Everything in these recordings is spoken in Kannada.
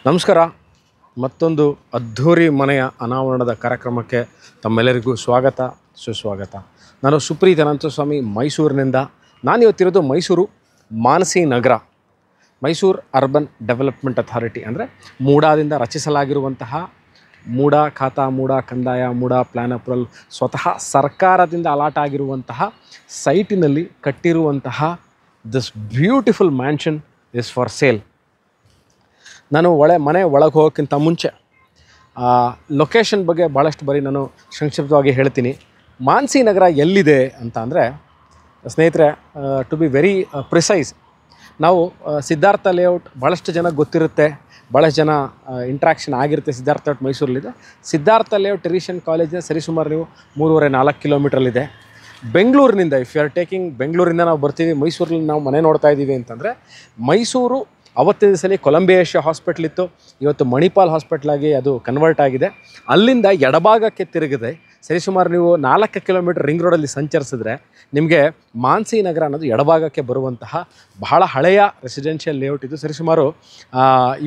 ನಮಸ್ಕಾರ. ಮತ್ತೊಂದು ಅದ್ಧೂರಿ ಮನೆಯ ಅನಾವರಣದ ಕಾರ್ಯಕ್ರಮಕ್ಕೆ ತಮ್ಮೆಲ್ಲರಿಗೂ ಸ್ವಾಗತ ಸುಸ್ವಾಗತ. ನಾನು ಸುಪ್ರೀತ್ ಅನಂತಸ್ವಾಮಿ ಮೈಸೂರಿನಿಂದ. ನಾನಿವತ್ತಿರೋದು ಮೈಸೂರು ಮಾನಸಿ ನಗರ, ಮೈಸೂರು ಅರ್ಬನ್ ಡೆವಲಪ್ಮೆಂಟ್ ಅಥಾರಿಟಿ ಅಂದರೆ ಮೂಡಾದಿಂದ ರಚಿಸಲಾಗಿರುವಂತಹ ಮೂಡ ಖಾತಾ, ಮೂಡ ಕಂದಾಯ, ಮೂಡ ಪ್ಲ್ಯಾನ್ ಅಪ್ರೂವಲ್, ಸ್ವತಃ ಸರ್ಕಾರದಿಂದ ಅಲಾಟ್ ಆಗಿರುವಂತಹ ಸೈಟಿನಲ್ಲಿ ಕಟ್ಟಿರುವಂತಹ this beautiful mansion is for sale. ನಾನು ಮನೆ ಒಳಗೆ ಹೋಗೋಕ್ಕಿಂತ ಮುಂಚೆ ಲೊಕೇಶನ್ ಬಗ್ಗೆ ಭಾಳಷ್ಟು ಬಾರಿ ನಾನು ಸಂಕ್ಷಿಪ್ತವಾಗಿ ಹೇಳ್ತೀನಿ. ಮಾನಸಿ ನಗರ ಎಲ್ಲಿದೆ ಅಂತ ಅಂದರೆ ಸ್ನೇಹಿತರೆ, ಟು ಬಿ ವೆರಿ ಪ್ರಿಸೈಸ್, ನಾವು ಸಿದ್ಧಾರ್ಥ ಲೇಔಟ್ ಭಾಳಷ್ಟು ಜನ ಗೊತ್ತಿರುತ್ತೆ, ಭಾಳಷ್ಟು ಜನ ಇಂಟ್ರಾಕ್ಷನ್ ಆಗಿರುತ್ತೆ. ಸಿದ್ಧಾರ್ಥ ಲೇಔಟ್ ಮೈಸೂರಲ್ಲಿದೆ. ಸಿದ್ಧಾರ್ಥ ಲೇಔಟ್ ಟೆರಿಷನ್ ಕಾಲೇಜಿನ ಸರಿಸುಮಾರು ನೀವು 3.5-4 ಕಿಲೋಮೀಟ್ರಲ್ಲಿದೆ. ಬೆಂಗಳೂರಿನಿಂದ ಇಫ್ ಯು ಆರ್ ಟೇಕಿಂಗ್, ಬೆಂಗಳೂರಿಂದ ನಾವು ಬರ್ತೀವಿ, ಮೈಸೂರಲ್ಲಿ ನಾವು ಮನೆ ನೋಡ್ತಾ ಇದ್ದೀವಿ ಅಂತಂದರೆ, ಮೈಸೂರು ಅವತ್ತಿನ ದಿವಸದಲ್ಲಿ ಕೊಲಂಬಿಯಾ ಏಷ್ಯಾ ಹಾಸ್ಪಿಟ್ಲ್ ಇತ್ತು, ಇವತ್ತು ಮಣಿಪಾಲ್ ಹಾಸ್ಪಿಟ್ಲಾಗಿ ಅದು ಕನ್ವರ್ಟ್ ಆಗಿದೆ. ಅಲ್ಲಿಂದ ಎಡಭಾಗಕ್ಕೆ ತಿರುಗಿದೆ ಸರಿಸುಮಾರು ನೀವು 4 ಕಿಲೋಮೀಟರ್ ರಿಂಗ್ ರೋಡಲ್ಲಿ ಸಂಚರಿಸಿದ್ರೆ ನಿಮಗೆ ಮಾನಸಿ ನಗರ ಅನ್ನೋದು ಎಡಭಾಗಕ್ಕೆ ಬರುವಂತಹ ಬಹಳ ಹಳೆಯ ರೆಸಿಡೆನ್ಷಿಯಲ್ ಲೇಔಟ್. ಇದು ಸರಿಸುಮಾರು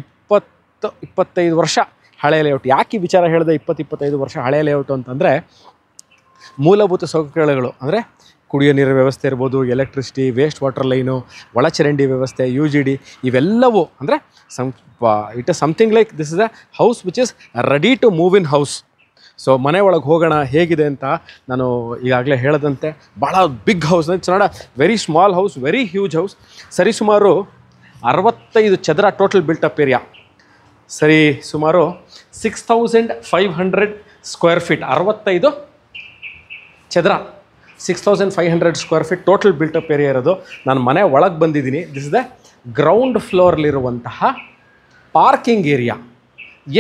20-25 ವರ್ಷ ಹಳೆಯ ಲೇಔಟ್. ಯಾಕೆ ಈ ವಿಚಾರ ಹೇಳಿದೆ 20-25 ವರ್ಷ ಹಳೆಯ ಲೇಔಟು ಅಂತಂದರೆ, ಮೂಲಭೂತ ಸೌಕರ್ಯಗಳು ಅಂದರೆ ಕುಡಿಯೋ ನೀರಿನ ವ್ಯವಸ್ಥೆ ಇರ್ಬೋದು, ಎಲೆಕ್ಟ್ರಿಸಿಟಿ, ವೇಸ್ಟ್ ವಾಟರ್ ಲೈನು, ಒಳಚರಂಡಿ ವ್ಯವಸ್ಥೆ, UGD, ಇವೆಲ್ಲವೂ ಅಂದರೆ it is something like this is a house which is ready to move in house. So ಮನೆ ಒಳಗೆ ಹೋಗೋಣ ಹೇಗಿದೆ ಅಂತ ನಾನು ಈಗಾಗಲೇ ಹೇಳದಂತೆ, ಭಾಳ big house, it's not a very small house, very huge house. ಸರಿಸುಮಾರು 65 ಚದರ ಟೋಟಲ್ ಬಿಲ್ಟಪ್ ಏರಿಯಾ, ಸರಿ ಸುಮಾರು 6500 ಸ್ಕ್ವೇರ್ ಫೀಟ್, 65 ಚದರ 6500 square feet total built up area ಇರೋದು. ನಾನು ಮನೆ ಒಳಗೆ ಬಂದಿದ್ದೀನಿ. ದಿಸ್ ಇಸ್ ದ ಗ್ರೌಂಡ್ ಫ್ಲೋರ್ಲಿರುವಂತಹ ಪಾರ್ಕಿಂಗ್ ಏರಿಯಾ.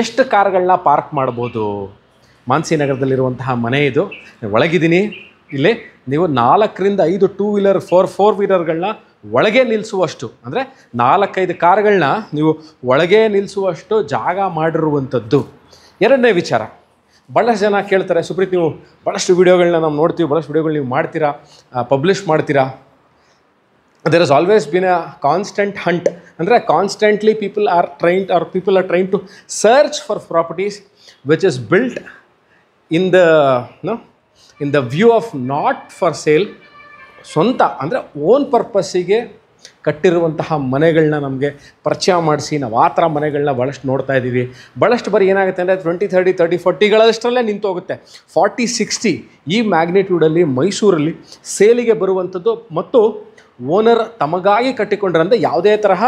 ಎಷ್ಟು ಕಾರ್ಗಳನ್ನ ಪಾರ್ಕ್ ಮಾಡ್ಬೋದು ಮಾನಸಿ ನಗರದಲ್ಲಿರುವಂತಹ ಮನೆ ಇದು. ಒಳಗಿದ್ದೀನಿ. ಇಲ್ಲಿ ನೀವು 4-5 2 ವೀಲರ್ 4 ವೀಲರ್ಗಳನ್ನ ಒಳಗೆ ನಿಲ್ಲಿಸುವಷ್ಟು, ಅಂದರೆ 4-5 ಕಾರ್ಗಳನ್ನ ನೀವು ಒಳಗೆ ನಿಲ್ಲಿಸುವಷ್ಟು ಜಾಗ ಮಾಡಿರುವಂಥದ್ದು. ಎರಡನೇ ವಿಚಾರ, ಭಾಳಷ್ಟು ಜನ ಕೇಳ್ತಾರೆ, ಸುಪ್ರೀತ್ ನೀವು ಭಾಳಷ್ಟು ವೀಡಿಯೋಗಳನ್ನ ನಾವು ನೋಡ್ತೀವಿ, ಭಾಳಷ್ಟು ವೀಡಿಯೋಗಳು ನೀವು ಮಾಡ್ತೀರಾ, ಪಬ್ಲಿಷ್ ಮಾಡ್ತೀರಾ. There is always been a constant hunt, ಅಂದರೆ constantly people are trying to search for properties which is built in the view of not for sale. ಸ್ವಂತ ಅಂದರೆ ಓನ್ ಪರ್ಪಸ್ಸಿಗೆ ಕಟ್ಟಿರುವಂತಹ ಮನೆಗಳನ್ನ ನಮಗೆ ಪರಿಚಯ ಮಾಡಿಸಿ ನಾವು ಆ ಥರ ಮನೆಗಳನ್ನ ಭಾಳಷ್ಟು ನೋಡ್ತಾ ಇದ್ದೀವಿ. ಭಾಳಷ್ಟು ಬಾರಿ ಏನಾಗುತ್ತೆ ಅಂದರೆ 20-30-40-40ಗಳಷ್ಟರಲ್ಲೇ ನಿಂತು ಹೋಗುತ್ತೆ. 40-60 ಈ ಮ್ಯಾಗ್ನಿಟ್ಯೂಡಲ್ಲಿ ಮೈಸೂರಲ್ಲಿ ಸೇಲಿಗೆ ಬರುವಂಥದ್ದು, ಮತ್ತು ಓನರ್ ತಮಗಾಗಿ ಕಟ್ಟಿಕೊಂಡ್ರಂದರೆ ಯಾವುದೇ ತರಹ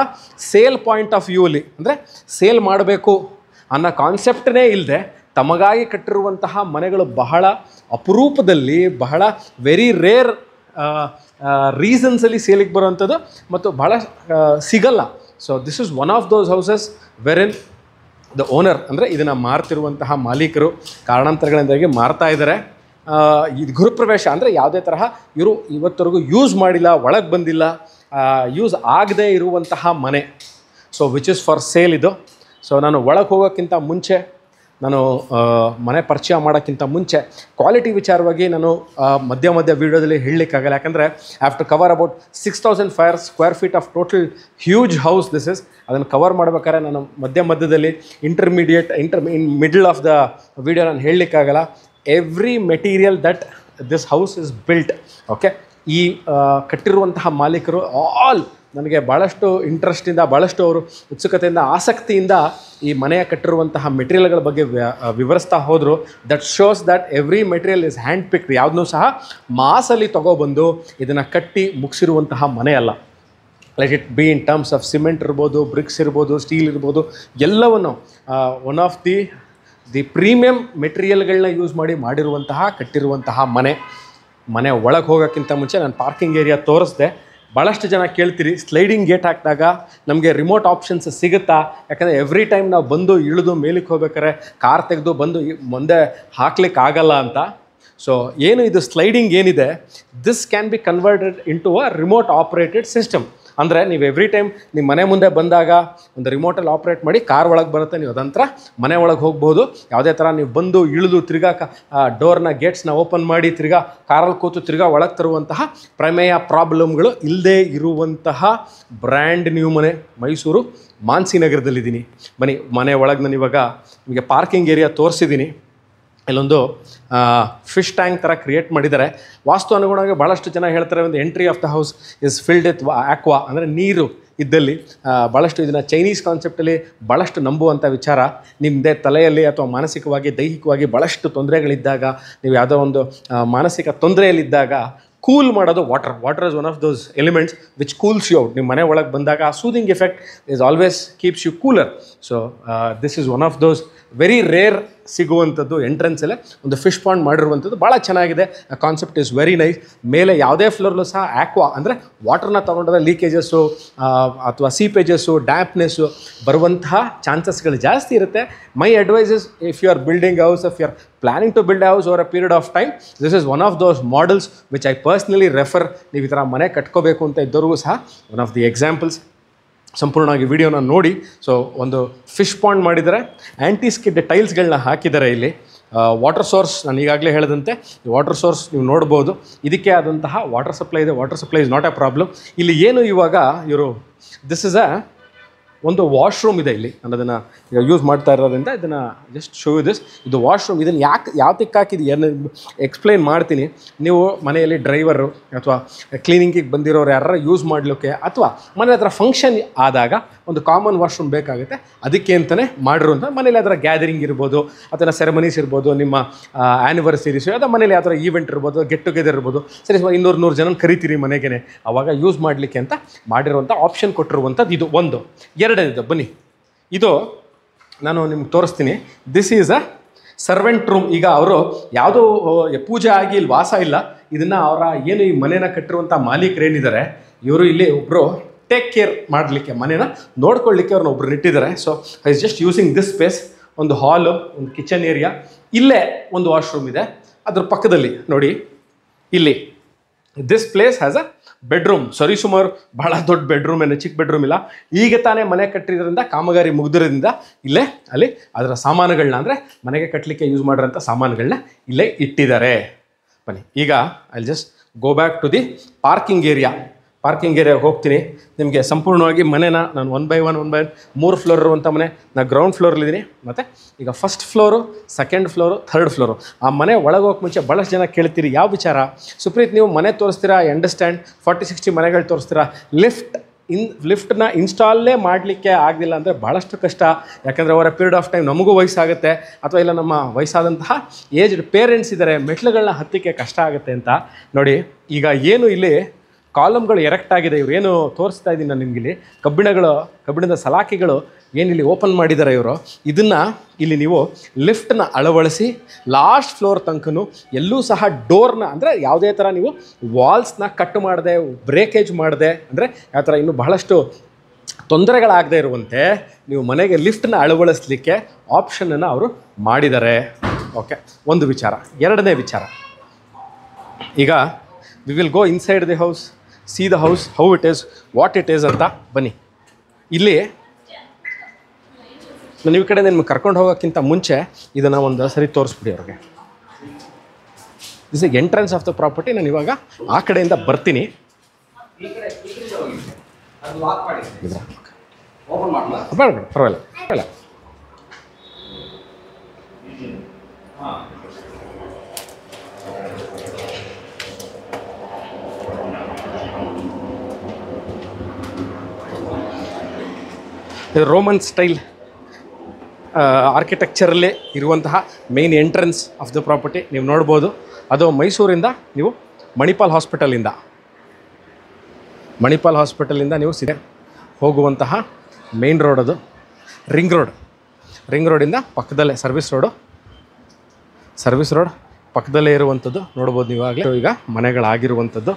ಸೇಲ್ ಪಾಯಿಂಟ್ ಆಫ್ ವ್ಯೂಲಿ, ಅಂದರೆ ಸೇಲ್ ಮಾಡಬೇಕು ಅನ್ನೋ ಕಾನ್ಸೆಪ್ಟೇ ಇಲ್ಲದೆ ತಮಗಾಗಿ ಕಟ್ಟಿರುವಂತಹ ಮನೆಗಳು ಬಹಳ ಅಪರೂಪದಲ್ಲಿ, ಬಹಳ ವೆರಿ ರೇರ್ ರೀಸನ್ಸಲ್ಲಿ ಸೇಲಿಗೆ ಬರುವಂಥದ್ದು, ಮತ್ತು ಭಾಳ ಸಿಗಲ್ಲ. So this is one of those houses where in the owner, ಅಂದರೆ ಇದನ್ನು ಮಾರ್ತಿರುವಂತಹ ಮಾಲೀಕರು ಕಾರಣಾಂತರಗಳಿಂದಾಗಿ ಮಾರ್ತಾ ಇದ್ದಾರೆ. ಇದು ಗೃಹಪ್ರವೇಶ ಅಂದರೆ ಯಾವುದೇ ತರಹ ಇವರು ಇವತ್ತವರೆಗೂ ಯೂಸ್ ಮಾಡಿಲ್ಲ, ಒಳಗೆ ಬಂದಿಲ್ಲ, ಯೂಸ್ ಆಗದೇ ಇರುವಂತಹ ಮನೆ. So which is for sale ಇದು. ಸೊ ನಾನು ಒಳಗೆ ಹೋಗೋಕ್ಕಿಂತ ಮುಂಚೆ, ನಾನು ಮನೆ ಪರಿಚಯ ಮಾಡೋಕ್ಕಿಂತ ಮುಂಚೆ ಕ್ವಾಲಿಟಿ ವಿಚಾರವಾಗಿ ನಾನು ಮಧ್ಯ ವೀಡಿಯೋದಲ್ಲಿ ಹೇಳಲಿಕ್ಕಾಗಲ್ಲ. ಯಾಕಂದರೆ I have to cover about 6500 square feet of total huge house this is. ಅದನ್ನು ಕವರ್ ಮಾಡ್ಬೇಕಾದ್ರೆ ನಾನು ಮಧ್ಯದಲ್ಲಿ in middle of the video ನಾನು ಹೇಳಲಿಕ್ಕಾಗಲ್ಲ. Every material that this house is built, okay. ಈ ಕಟ್ಟಿರುವಂತಹ ಮಾಲೀಕರು ಆಲ್ ನನಗೆ ಭಾಳಷ್ಟು ಇಂಟ್ರೆಸ್ಟಿಂದ, ಭಾಳಷ್ಟು ಅವರು ಉತ್ಸುಕತೆಯಿಂದ, ಆಸಕ್ತಿಯಿಂದ ಈ ಮನೆಯ ಕಟ್ಟಿರುವಂತಹ ಮೆಟೀರಿಯಲ್ಗಳ ಬಗ್ಗೆ ವಿವರಿಸ್ತಾ ಹೋದರು. That shows that every material is hand picked. ಯಾವುದನ್ನೂ ಸಹ ಮಾಸಲ್ಲಿ ತೊಗೊಬಂದು ಇದನ್ನು ಕಟ್ಟಿ ಮುಗಿಸಿರುವಂತಹ ಮನೆ ಅಲ್ಲ. Like it be in terms of cement ಇರ್ಬೋದು, ಬ್ರಿಕ್ಸ್ ಇರ್ಬೋದು, ಸ್ಟೀಲ್ ಇರ್ಬೋದು, ಎಲ್ಲವನ್ನು ಒನ್ ಆಫ್ ದಿ ಪ್ರೀಮಿಯಂ ಮೆಟೀರಿಯಲ್ಗಳನ್ನ ಯೂಸ್ ಮಾಡಿರುವಂತಹ ಕಟ್ಟಿರುವಂತಹ ಮನೆ ಒಳಗೆ ಹೋಗೋಕ್ಕಿಂತ ಮುಂಚೆ ನಾನು ಪಾರ್ಕಿಂಗ್ ಏರಿಯಾ ತೋರಿಸ್ದೆ. ಭಾಳಷ್ಟು ಜನ ಕೇಳ್ತೀರಿ, ಸ್ಲೈಡಿಂಗ್ ಗೇಟ್ ಹಾಕಿದಾಗ ನಮಗೆ ರಿಮೋಟ್ ಆಪ್ಷನ್ಸ್ ಸಿಗುತ್ತಾ? ಯಾಕಂದರೆ ಎವ್ರಿ ಟೈಮ್ ನಾವು ಬಂದು ಇಳಿದು ಮೇಲಕ್ಕೆ ಹೋಗ್ಬೇಕಾದ್ರೆ ಕಾರ್ ತೆಗೆದು ಬಂದು ಮುಂದೆ ಹಾಕ್ಲಿಕ್ಕೆ ಆಗಲ್ಲ ಅಂತ. ಸೊ ಏನು ಇದು ಸ್ಲೈಡಿಂಗ್ ಏನಿದೆ, this can be converted into a remote operated system. ಅಂದರೆ ನೀವು ಎವ್ರಿ ಟೈಮ್ ನಿಮ್ಮ ಮನೆ ಮುಂದೆ ಬಂದಾಗ ಒಂದು ರಿಮೋಟಲ್ಲಿ ಆಪ್ರೇಟ್ ಮಾಡಿ ಕಾರ್ ಒಳಗೆ ಬರುತ್ತೆ, ನೀವು ಅದಂತರ ಮನೆ ಒಳಗೆ ಹೋಗ್ಬೋದು. ಯಾವುದೇ ಥರ ನೀವು ಬಂದು ಇಳಿದು ತಿರ್ಗಾ ಡೋರ್ನ ಗೇಟ್ಸ್ನ ಓಪನ್ ಮಾಡಿ ತಿರ್ಗಾ ಕಾರಲ್ಲಿ ಕೂತು ತಿರ್ಗಾ ಒಳಗೆ ತರುವಂತಹ ಪ್ರಮೇಯ ಪ್ರಾಬ್ಲಮ್ಗಳು ಇಲ್ಲದೇ ಇರುವಂತಹ ಬ್ರ್ಯಾಂಡ್ ನ್ಯೂ ಮನೆ ಮೈಸೂರು ಮಾನ್ಸಿ ನಗರದಲ್ಲಿದ್ದೀನಿ. ಬನ್ನಿ, ಮನೆ ಒಳಗೆ ನಾನು ಇವಾಗ ನಿಮಗೆ ಪಾರ್ಕಿಂಗ್ ಏರಿಯಾ ತೋರಿಸಿದ್ದೀನಿ. ಇಲ್ಲೊಂದು ಫಿಶ್ ಟ್ಯಾಂಕ್ ಥರ ಕ್ರಿಯೇಟ್ ಮಾಡಿದ್ದಾರೆ. ವಾಸ್ತು ಅನುಗುಣವಾಗಿ ಭಾಳಷ್ಟು ಜನ ಹೇಳ್ತಾರೆ ಒಂದು entry of the house is filled with aqua, ಅಂದರೆ ನೀರು ಇದ್ದಲ್ಲಿ. ಭಾಳಷ್ಟು ಇದನ್ನು ಚೈನೀಸ್ ಕಾನ್ಸೆಪ್ಟಲ್ಲಿ ಭಾಳಷ್ಟು ನಂಬುವಂಥ ವಿಚಾರ. ನಿಮ್ಮದೇ ತಲೆಯಲ್ಲಿ ಅಥವಾ ಮಾನಸಿಕವಾಗಿ ದೈಹಿಕವಾಗಿ ಭಾಳಷ್ಟು ತೊಂದರೆಗಳಿದ್ದಾಗ, ನೀವು ಯಾವುದೋ ಒಂದು ಮಾನಸಿಕ ತೊಂದರೆಯಲ್ಲಿದ್ದಾಗ ಕೂಲ್ ಮಾಡೋದು water is one of those elements which cools you out. ನಿಮ್ಮ ಮನೆ ಒಳಗೆ ಬಂದಾಗ ಆ soothing effect is always keeps you cooler. So this is one of those very rare ಸಿಗುವಂಥದ್ದು. ಎಂಟ್ರೆನ್ಸಲ್ಲೇ ಒಂದು ಫಿಶ್ ಪಾಂಡ್ ಮಾಡಿರುವಂಥದ್ದು ಭಾಳ ಚೆನ್ನಾಗಿದೆ. Concept is very nice. ಮೇಲೆ ಯಾವುದೇ ಫ್ಲೋರ್ಲು ಸಹ ಆಕ್ವಾ ಅಂದರೆ ವಾಟರ್ನ ತೊಗೊಂಡ್ರೆ ಲೀಕೇಜಸ್ಸು ಅಥವಾ ಸೀಪೇಜಸ್ಸು ಡ್ಯಾಂಪ್ನೆಸ್ಸು ಬರುವಂತಹ ಚಾನ್ಸಸ್ಗಳು ಜಾಸ್ತಿ ಇರುತ್ತೆ. My advice is if you are building house, if you are planning to build house over a period of time, this is one of those models which I personally refer. ನೀವು ಈ ಥರ ಮನೆ ಕಟ್ಕೋಬೇಕು ಅಂತ ಇದ್ದವ್ರಿಗೂ ಸಹ ಒನ್ ಆಫ್ ದಿ ಎಕ್ಸಾಂಪಲ್ಸ್. ಸಂಪೂರ್ಣವಾಗಿ ವಿಡಿಯೋನ ನೋಡಿ. ಸೊ ಒಂದು ಫಿಶ್ ಪಾಂಡ್ ಮಾಡಿದ್ದಾರೆ, ಆ್ಯಂಟಿ ಸ್ಕಿಡ್ ಟೈಲ್ಸ್ಗಳನ್ನ ಹಾಕಿದ್ದಾರೆ. ಇಲ್ಲಿ ವಾಟರ್ ಸೋರ್ಸ್ ನಾನು ಈಗಾಗಲೇ ಹೇಳಿದಂತೆ ಈ ವಾಟರ್ ಸೋರ್ಸ್ ನೀವು ನೋಡ್ಬೋದು. ಇದಕ್ಕೆ ಆದಂತಹ ವಾಟರ್ ಸಪ್ಲೈ ಇದೆ. Water supply is not A problem. ಇಲ್ಲಿ ಏನು ಇವಾಗ ಇವರು ದಿಸ್ ಇಸ್ ಒಂದು ವಾಶ್ರೂಮ್ ಇದೆ ಇಲ್ಲಿ. ನಾನು ಅದನ್ನು ಯೂಸ್ ಮಾಡ್ತಾ ಇರೋದ್ರಿಂದ ಇದನ್ನು ಜಸ್ಟ್ ಶೋ ದಿಸ್. ಇದು ವಾಶ್ರೂಮ್. ಇದನ್ನು ಯಾತಕ್ಕೆ ಹಾಕಿದ್ದು ಏನು ಎಕ್ಸ್ಪ್ಲೈನ್ ಮಾಡ್ತೀನಿ. ನೀವು ಮನೆಯಲ್ಲಿ ಡ್ರೈವರು ಅಥವಾ ಕ್ಲೀನಿಂಗಿಗೆ ಬಂದಿರೋರು ಯಾರು ಯೂಸ್ ಮಾಡಲಿಕ್ಕೆ ಅಥವಾ ಮನೆ ಹತ್ರ ಫಂಕ್ಷನ್ ಆದಾಗ ಒಂದು ಕಾಮನ್ ವಾಶ್ರೂಮ್ ಬೇಕಾಗುತ್ತೆ. ಅದಕ್ಕೆ ಅಂತಲೇ ಮಾಡಿರುವಂಥ ಮನೇಲಿ ಅದರ ಗ್ಯಾದರಿಂಗ್ ಇರ್ಬೋದು ಅಥವಾ ಸೆರೆಮನೀಸ್ ಇರ್ಬೋದು, ನಿಮ್ಮ ಆ್ಯನಿವರ್ಸರೀಸು ಅಥವಾ ಮನೇಲಿ ಯಾವ ಥರ ಈವೆಂಟ್ ಇರ್ಬೋದು, ಗೆಟ್ ಟುಗೆದರ್ ಇರ್ಬೋದು, ಸರಿ 200 ಜನ ಕರಿತೀರಿ ಮನೆಗೆ, ಆವಾಗ ಯೂಸ್ ಮಾಡಲಿಕ್ಕೆ ಅಂತ ಮಾಡಿರುವಂಥ ಆಪ್ಷನ್ ಕೊಟ್ಟಿರುವಂಥದ್ದು ಇದು ಒಂದು. ಎರಡನೇದು ಬನ್ನಿ, ಇದು ನಾನು ನಿಮ್ಗೆ ತೋರಿಸ್ತೀನಿ. This is a servant room. ಈಗ ಅವರು ಯಾವುದೋ ಪೂಜೆ ಆಗಿ ಇಲ್ಲಿ ವಾಸ ಇಲ್ಲ. ಇದನ್ನು ಅವರ ಏನು ಈ ಮನೇನ ಕಟ್ಟಿರುವಂಥ ಮಾಲೀಕರೇನಿದ್ದಾರೆ ಇವರು ಇಲ್ಲಿ ಒಬ್ಬರು ಟೇಕ್ ಕೇರ್ ಮಾಡಲಿಕ್ಕೆ, ಮನೇನ ನೋಡ್ಕೊಳ್ಳಿಕ್ಕೆ ಅವ್ರನ್ನ ಒಬ್ರು ಇಟ್ಟಿದ್ದಾರೆ. So I is just using this space. ಒಂದು ಹಾಲು, ಒಂದು ಕಿಚನ್ ಏರಿಯಾ, ಇಲ್ಲೇ ಒಂದು ವಾಶ್ರೂಮ್ ಇದೆ. ಅದ್ರ ಪಕ್ಕದಲ್ಲಿ ನೋಡಿ ಇಲ್ಲಿ this place has a bedroom. ಸರಿಸುಮಾರು ಬಹಳ ದೊಡ್ಡ ಬೆಡ್ರೂಮ್ ಏನು, ಚಿಕ್ಕ ಬೆಡ್ರೂಮ್ ಇಲ್ಲ. ಈಗ ತಾನೇ ಮನೆ ಕಟ್ಟಿರೋದ್ರಿಂದ, ಕಾಮಗಾರಿ ಮುಗಿದಿರೋದ್ರಿಂದ ಇಲ್ಲೇ ಅಲ್ಲಿ ಅದರ ಸಾಮಾನುಗಳನ್ನ ಅಂದರೆ ಮನೆಗೆ ಕಟ್ಟಲಿಕ್ಕೆ ಯೂಸ್ ಮಾಡಿರೋಂಥ ಸಾಮಾನುಗಳನ್ನ ಇಲ್ಲೇ ಇಟ್ಟಿದ್ದಾರೆ. ಬನ್ನಿ, ಈಗ I just go back to the parking area. Parking ಏರಿಯಾಗೆ ಹೋಗ್ತೀನಿ. ನಿಮಗೆ ಸಂಪೂರ್ಣವಾಗಿ ಮನೆನ ನಾನು ಒನ್ ಬೈ ಒನ್ 3 ಫ್ಲೋರ್ ಇರುವಂಥ ಮನೆ. ನಾನು ಗ್ರೌಂಡ್ ಫ್ಲೋರಲ್ಲಿದ್ದೀನಿ. ಮತ್ತು ಈಗ first floor, second floor, third floor. ಆ ಮನೆ ಒಳಗೆ ಹೋಗಕ್ಕೆ ಮುಂಚೆ ಭಾಳಷ್ಟು ಜನ ಕೇಳ್ತೀರಿ ಯಾವ ವಿಚಾರ ಸುಪ್ರೀತ್ ನೀವು ಮನೆ ತೋರಿಸ್ತೀರಾ, ಐ ಅಂಡರ್ಸ್ಟ್ಯಾಂಡ್ 40-60 ಮನೆಗಳು ತೋರಿಸ್ತೀರಾ, ಲಿಫ್ಟ್ನ ಇನ್ಸ್ಟಾಲೇ ಮಾಡಲಿಕ್ಕೆ ಆಗಲಿಲ್ಲ ಅಂದರೆ ಭಾಳಷ್ಟು ಕಷ್ಟ. ಯಾಕಂದರೆ ಅವರ ಪೀರಿಯಡ್ ಆಫ್ ಟೈಮ್ ನಮಗೂ ವಯಸ್ಸಾಗುತ್ತೆ ಅಥವಾ ಇಲ್ಲ ನಮ್ಮ ವಯಸ್ಸಾದಂತಹ ಏಜ್ಡ್ ಪೇರೆಂಟ್ಸ್ ಇದ್ದಾರೆ, ಮೆಟ್ಲುಗಳನ್ನ ಹತ್ತಲಿಕ್ಕೆ ಕಷ್ಟ ಆಗುತ್ತೆ ಅಂತ. ನೋಡಿ, ಈಗ ಏನು ಇಲ್ಲಿ ಕಾಲಮ್ಗಳು ಎರೆಕ್ಟ್ ಆಗಿದೆ. ಇವರು ಏನು ತೋರಿಸ್ತಾ ಇದ್ದೀನಿ ನಾನು ನಿಮಗಿಲ್ಲಿ, ಕಬ್ಬಿಣದ ಸಲಾಕೆಗಳು ಏನಿಲ್ಲಿ ಓಪನ್ ಮಾಡಿದ್ದಾರೆ ಇವರು. ಇದನ್ನು ಇಲ್ಲಿ ನೀವು ಲಿಫ್ಟನ್ನ ಅಳವಡಿಸಿ ಲಾಸ್ಟ್ ಫ್ಲೋರ್ ತನಕನೂ ಎಲ್ಲೂ ಸಹ ಡೋರ್ನ ಅಂದರೆ ಯಾವುದೇ ಥರ ನೀವು ವಾಲ್ಸ್ನ ಕಟ್ ಮಾಡದೆ, ಬ್ರೇಕೇಜ್ ಮಾಡದೆ, ಅಂದರೆ ಯಾವ ಥರ ಇನ್ನೂ ಬಹಳಷ್ಟು ತೊಂದರೆಗಳಾಗದೇ ಇರುವಂತೆ ನೀವು ಮನೆಗೆ ಲಿಫ್ಟನ್ನ ಅಳವಡಿಸ್ಲಿಕ್ಕೆ ಆಪ್ಷನನ್ನು ಅವರು ಮಾಡಿದ್ದಾರೆ. ಓಕೆ, ಒಂದು ವಿಚಾರ. ಎರಡನೇ ವಿಚಾರ, ಈಗ we will go inside the house, C the house, how it is, what it is ಅಂತ. ಬನ್ನಿ, ಇಲ್ಲಿ ನಾನು ಈ ಕಡೆ ನಿಮ್ಗೆ ಕರ್ಕೊಂಡು ಹೋಗೋಕ್ಕಿಂತ ಮುಂಚೆ ಇದನ್ನು ಒಂದು ಸರಿ ತೋರಿಸ್ಬಿಡಿ ಅವ್ರಿಗೆ. This is entrance of the property. ನಾನು ಇವಾಗ ಆ ಕಡೆಯಿಂದ ಬರ್ತೀನಿ. ಬೇಡ ಪರವಾಗಿಲ್ಲ. ರೋಮನ್ ಸ್ಟೈಲ್ ಆರ್ಕಿಟೆಕ್ಚರಲ್ಲೇ ಇರುವಂತಹ main entrance of the property ನೀವು ನೋಡ್ಬೋದು. ಅದು ಮೈಸೂರಿಂದ ನೀವು ಮಣಿಪಾಲ್ ಹಾಸ್ಪಿಟಲಿಂದ ನೀವು ಸೀದಾ ಹೋಗುವಂತಹ ಮೇನ್ ರೋಡ್. ಅದು ರಿಂಗ್ ರೋಡಿಂದ ಪಕ್ಕದಲ್ಲೇ ಸರ್ವಿಸ್ ರೋಡ್ ಪಕ್ಕದಲ್ಲೇ ಇರುವಂಥದ್ದು ನೋಡ್ಬೋದು ನೀವು. ಈಗ ಮನೆಗಳಾಗಿರುವಂಥದ್ದು.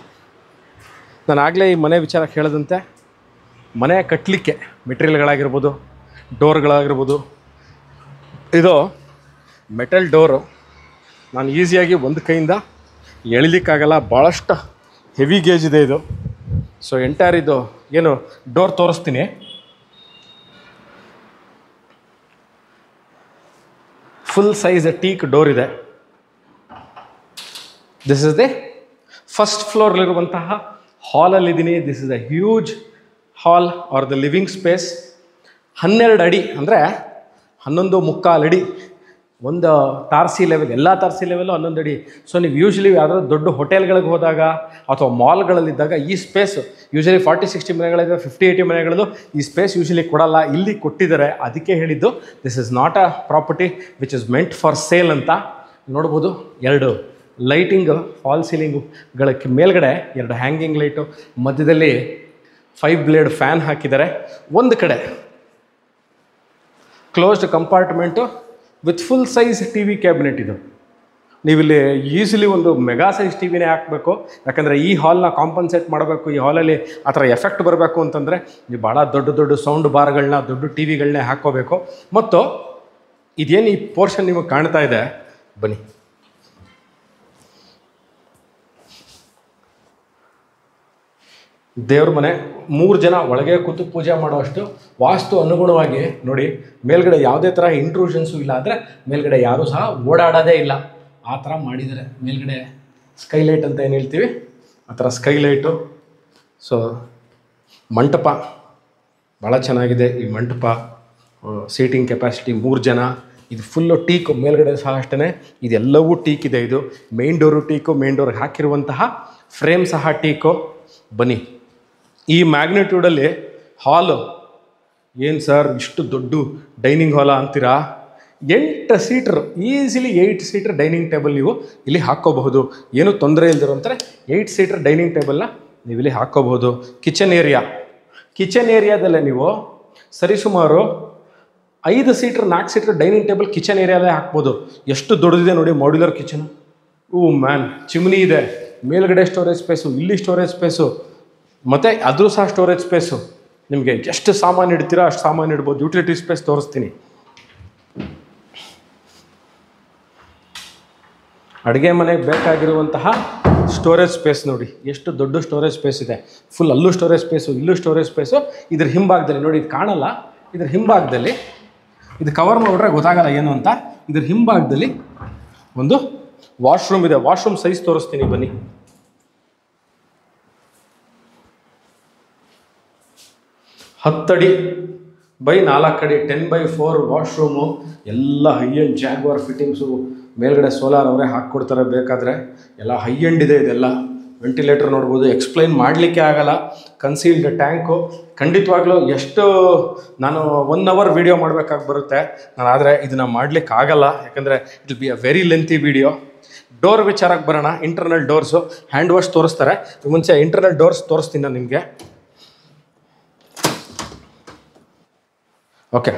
ನಾನು ಆಗಲೇ ಈ ಮನೆ ವಿಚಾರ ಕೇಳಿದಂತೆ ಮನೆ ಕಟ್ಟಲಿಕ್ಕೆ ಮೆಟೀರಿಯಲ್ಗಳಾಗಿರ್ಬೋದು, ಡೋರ್ಗಳಾಗಿರ್ಬೋದು, ಇದು ಮೆಟಲ್ ಡೋರು. ನಾನು ಈಸಿಯಾಗಿ ಒಂದು ಕೈಯಿಂದ ಎಳಿಲಿಕ್ಕಾಗಲ್ಲ, ಭಾಳಷ್ಟು ಹೆವಿ ಗೇಜ್ ಇದೆ ಇದು. ಸೊ ಎಂಟೈರ್ ಇದು ಏನು ಡೋರ್ ತೋರಿಸ್ತೀನಿ. ಫುಲ್ ಸೈಜ್ ಟೀಕ್ ಡೋರ್ ಇದೆ. ದಿಸ್ ಇಸ್ ದಿ ಫಸ್ಟ್ ಫ್ಲೋರ್ಲಿರುವಂತಹ ಹಾಲಲ್ಲಿದ್ದೀನಿ. This is a huge hall or the living space. 12 ಅಡಿ ಅಂದರೆ 11.25 ಅಡಿ ಒಂದು ತಾರಸಿ ಲೆವೆಲ್, ಎಲ್ಲ ತಾರಸಿ ಲೆವೆಲ್ಲು 11 ಅಡಿ. ಸೊ ನೀವು ಯೂಶ್ವಲಿ ಯಾವುದಾದ್ರು ದೊಡ್ಡ ಹೋಟೆಲ್ಗಳಿಗೆ ಹೋದಾಗ ಅಥವಾ ಮಾಲ್ಗಳಲ್ಲಿದ್ದಾಗ ಈ ಸ್ಪೇಸ್ ಯೂಶ್ವಲಿ 40-60 ಮನೆಗಳಿದೆ, 50-80 ಮನೆಗಳದ್ದು ಈ ಸ್ಪೇಸ್ ಯೂಶ್ವಲಿ ಕೊಡಲ್ಲ. ಇಲ್ಲಿ ಕೊಟ್ಟಿದ್ದಾರೆ. ಅದಕ್ಕೆ ಹೇಳಿದ್ದು this is not a property which is meant for sale ಅಂತ. ನೋಡ್ಬೋದು 2 ಲೈಟಿಂಗ್ ಫಾಲ್ ಸೀಲಿಂಗುಗಳ ಮೇಲ್ಗಡೆ 2 ಹ್ಯಾಂಗಿಂಗ್ ಲೈಟು, ಮಧ್ಯದಲ್ಲಿ 5 ಬ್ಲೇಡ್ ಫ್ಯಾನ್ ಹಾಕಿದ್ದಾರೆ. ಒಂದು ಕಡೆ closed compartment with full size T V cabinet. ಇದು ನೀವಿಲ್ಲಿ ಈಸಿಲಿ ಒಂದು ಮೆಗಾ ಸೈಜ್ ಟಿ ವಿನೇ ಹಾಕಬೇಕು. ಯಾಕಂದರೆ ಈ ಹಾಲ್ನ ಕಾಂಪನ್ಸೇಟ್ ಮಾಡಬೇಕು, ಈ ಹಾಲಲ್ಲಿ ಆ ಥರ ಎಫೆಕ್ಟ್ ಬರಬೇಕು ಅಂತಂದರೆ ನೀವು ಭಾಳ ದೊಡ್ಡ ಸೌಂಡ್ ಬಾರ್ಗಳನ್ನ, ದೊಡ್ಡ ಟಿ ವಿಗಳನ್ನೇ ಹಾಕ್ಕೋಬೇಕು. ಮತ್ತು ಇದೇನು ಈ ಪೋರ್ಷನ್ ನಿಮಗೆ ಕಾಣ್ತಾ ಇದೆ, ಬನ್ನಿ. ದೇವ್ರ ಮನೆ, 3 ಜನ ಒಳಗೆ ಕೂತು ಪೂಜೆ ಮಾಡೋಷ್ಟು ವಾಸ್ತು ಅನುಗುಣವಾಗಿ ನೋಡಿ. ಮೇಲ್ಗಡೆ ಯಾವುದೇ ಥರ ಇಂಟ್ರೂಷನ್ಸು ಇಲ್ಲ. ಅಂದರೆ ಮೇಲ್ಗಡೆ ಯಾರೂ ಸಹ ಓಡಾಡೋದೇ ಇಲ್ಲ, ಆ ಥರ ಮಾಡಿದ್ದಾರೆ. ಮೇಲ್ಗಡೆ ಸ್ಕೈಲೈಟ್ ಅಂತ ಏನು ಹೇಳ್ತೀವಿ, ಆ ಥರ ಸ್ಕೈಲೈಟು. ಸೊ ಮಂಟಪ ಭಾಳ ಚೆನ್ನಾಗಿದೆ. ಈ ಮಂಟಪ ಸೀಟಿಂಗ್ ಕೆಪಾಸಿಟಿ 3 ಜನ. ಇದು ಫುಲ್ಲು ಟೀಕು, ಮೇಲ್ಗಡೆ ಸಹ ಅಷ್ಟೇ ಇದೆಲ್ಲವೂ ಟೀಕ್ ಇದೆ. ಇದು ಮೇನ್ ಡೋರು ಟೀಕು, ಮೇನ್ ಡೋರ್ಗೆ ಹಾಕಿರುವಂತಹ ಫ್ರೇಮ್ ಸಹ ಟೀಕು. ಬನ್ನಿ, ಈ ಮ್ಯಾಗ್ನಿಟ್ಯೂಡಲ್ಲಿ ಹಾಲು ಏನು ಸರ್ ಇಷ್ಟು ದೊಡ್ಡ ಡೈನಿಂಗ್ ಹಾಲ ಅಂತೀರಾ? 8 seater, easily 8 seater dining table ನೀವು ಇಲ್ಲಿ ಹಾಕ್ಕೋಬಹುದು. ಏನೂ ತೊಂದರೆ ಇಲ್ದಿರೋಂಥರ 8 ಸೀಟ್ರ್ ಡೈನಿಂಗ್ ಟೇಬಲ್ನ ನೀವು ಇಲ್ಲಿ ಹಾಕ್ಕೋಬಹುದು. ಕಿಚನ್ ಏರಿಯಾದಲ್ಲೇ ನೀವು ಸರಿಸುಮಾರು 5 seater 4 seater dining table kitchen ಏರಿಯಾದಲ್ಲೇ ಹಾಕ್ಬೋದು. ಎಷ್ಟು ದೊಡ್ಡದಿದೆ ನೋಡಿ modular kitchen. Oh man, chimney ಇದೆ, ಮೇಲ್ಗಡೆ ಸ್ಟೋರೇಜ್ ಸ್ಪೇಸು, ಇಲ್ಲಿ ಸ್ಟೋರೇಜ್ ಸ್ಪೇಸು, ಮತ್ತು ಅದ್ರೂ ಸಹ ಸ್ಟೋರೇಜ್ ಸ್ಪೇಸು. ನಿಮಗೆ ಎಷ್ಟು ಸಾಮಾನು ಇಡ್ತೀರಾ ಅಷ್ಟು ಸಾಮಾನು ಇಡ್ಬೋದು. ಯುಟಿಲಿಟಿ ಸ್ಪೇಸ್ ತೋರಿಸ್ತೀನಿ. ಅಡುಗೆ ಮನೆಗೆ ಬೇಕಾಗಿರುವಂತಹ ಸ್ಟೋರೇಜ್ ಸ್ಪೇಸ್ ನೋಡಿ, ಎಷ್ಟು ದೊಡ್ಡ ಸ್ಟೋರೇಜ್ ಸ್ಪೇಸ್ ಇದೆ. ಫುಲ್ ಅಲ್ಲೂ ಸ್ಟೋರೇಜ್ ಸ್ಪೇಸು, ಇಲ್ಲೂ ಸ್ಟೋರೇಜ್ ಸ್ಪೇಸು. ಇದ್ರ ಹಿಂಭಾಗದಲ್ಲಿ ನೋಡಿ, ಇದು ಕಾಣಲ್ಲ, ಇದ್ರ ಹಿಂಭಾಗದಲ್ಲಿ ಇದು ಕವರ್ ಮಾಡಿಬಿಟ್ರೆ ಗೊತ್ತಾಗಲ್ಲ ಏನು ಅಂತ. ಇದ್ರ ಹಿಂಭಾಗದಲ್ಲಿ ಒಂದು ವಾಶ್ರೂಮ್ ಇದೆ. ವಾಶ್ರೂಮ್ ಸೈಜ್ ತೋರಿಸ್ತೀನಿ ಬನ್ನಿ. 10 ಅಡಿ ಬೈ 4 ಅಡಿ 10x4 ವಾಶ್ರೂಮು. ಎಲ್ಲ ಹೈ ಎಂಡ್ ಜಾಗ್ವಾರ್ ಫಿಟ್ಟಿಂಗ್ಸು. ಮೇಲ್ಗಡೆ ಸೋಲಾರ್ ಅವರೇ ಹಾಕ್ಕೊಡ್ತಾರೆ ಬೇಕಾದರೆ. ಎಲ್ಲ ಹೈ ಎಂಡ್ ಇದೆ. ಇದೆಲ್ಲ ವೆಂಟಿಲೇಟರ್ ನೋಡ್ಬೋದು. ಎಕ್ಸ್ಪ್ಲೈನ್ ಮಾಡಲಿಕ್ಕೆ ಆಗಲ್ಲ. Concealed tank. ಖಂಡಿತವಾಗ್ಲೂ ಎಷ್ಟು ನಾನು 1 ಅವರ್ ವೀಡಿಯೋ ಮಾಡಬೇಕಾಗಿ ಬರುತ್ತೆ ನಾನು, ಆದರೆ ಇದನ್ನು ಮಾಡಲಿಕ್ಕೆ ಆಗಲ್ಲ. ಯಾಕಂದರೆ it will be a very lengthy video. Door ವಿಚಾರಕ್ಕೆ ಬರೋಣ. ಇಂಟರ್ನಲ್ ಡೋರ್ಸು ಹ್ಯಾಂಡ್ ವಾಶ್ ತೋರಿಸ್ತಾರೆ. ಮುಂಚೆ ಇಂಟರ್ನಲ್ ಡೋರ್ಸ್ ತೋರಿಸ್ತೀನಿ ನಾನು ನಿಮಗೆ. ಓಕೆ,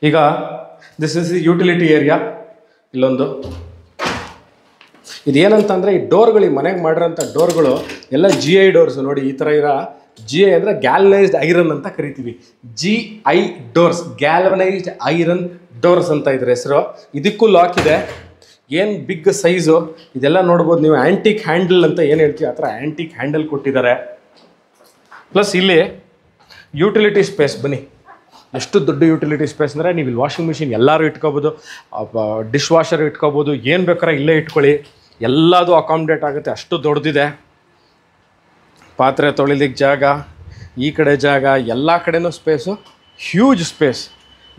ಈಗ this is the utility area. ಇಲ್ಲೊಂದು ಇದೇನಂತಂದರೆ ಈ ಡೋರ್ಗಳು, ಈ ಮನೆಗೆ ಮಾಡಿರೋಂಥ ಡೋರ್ಗಳು ಎಲ್ಲ GI ಡೋರ್ಸ್ ನೋಡಿ. ಈ ಥರ ಇರೋ GI ಅಂದರೆ ಗ್ಯಾಲ್ವನೈಸ್ಡ್ ಐರನ್ ಅಂತ ಕರಿತೀವಿ. GI doors, galvanised iron doors ಅಂತ ಇದ್ರ ಹೆಸರು. ಇದಕ್ಕೂ ಲಾಕ್ ಇದೆ. ಏನು ಬಿಗ್ ಸೈಜು ಇದೆಲ್ಲ ನೋಡ್ಬೋದು ನೀವು. ಆ್ಯಂಟಿಕ್ ಹ್ಯಾಂಡಲ್ ಅಂತ ಏನು ಹೇಳ್ತೀವಿ ಆ ಥರ ಆ್ಯಂಟಿಕ್ ಹ್ಯಾಂಡಲ್ ಕೊಟ್ಟಿದ್ದಾರೆ. ಪ್ಲಸ್ ಇಲ್ಲಿ ಯುಟಿಲಿಟಿ ಸ್ಪೇಸ್ ಬನ್ನಿ. ಎಷ್ಟು ದೊಡ್ಡ ಯುಟಿಲಿಟಿ ಸ್ಪೇಸ್ ಅಂದರೆ ನೀವು ಇಲ್ಲಿ ವಾಷಿಂಗ್ ಮಿಷಿನ್ ಎಲ್ಲರೂ ಇಟ್ಕೋಬೋದು, ಡಿಶ್ ವಾಷರ್ ಇಟ್ಕೋಬೋದು, ಏನು ಬೇಕಾದ್ರೆ ಇಲ್ಲೇ ಇಟ್ಕೊಳ್ಳಿ. ಎಲ್ಲದೂ ಅಕಾಮಿಡೇಟ್ ಆಗುತ್ತೆ, ಅಷ್ಟು ದೊಡ್ಡದಿದೆ. ಪಾತ್ರೆ ತೊಳಿಲಿಕ್ಕೆ ಜಾಗ, ಈ ಕಡೆ ಜಾಗ, ಎಲ್ಲ ಕಡೆನೂ ಸ್ಪೇಸು, ಹ್ಯೂಜ್ ಸ್ಪೇಸ್.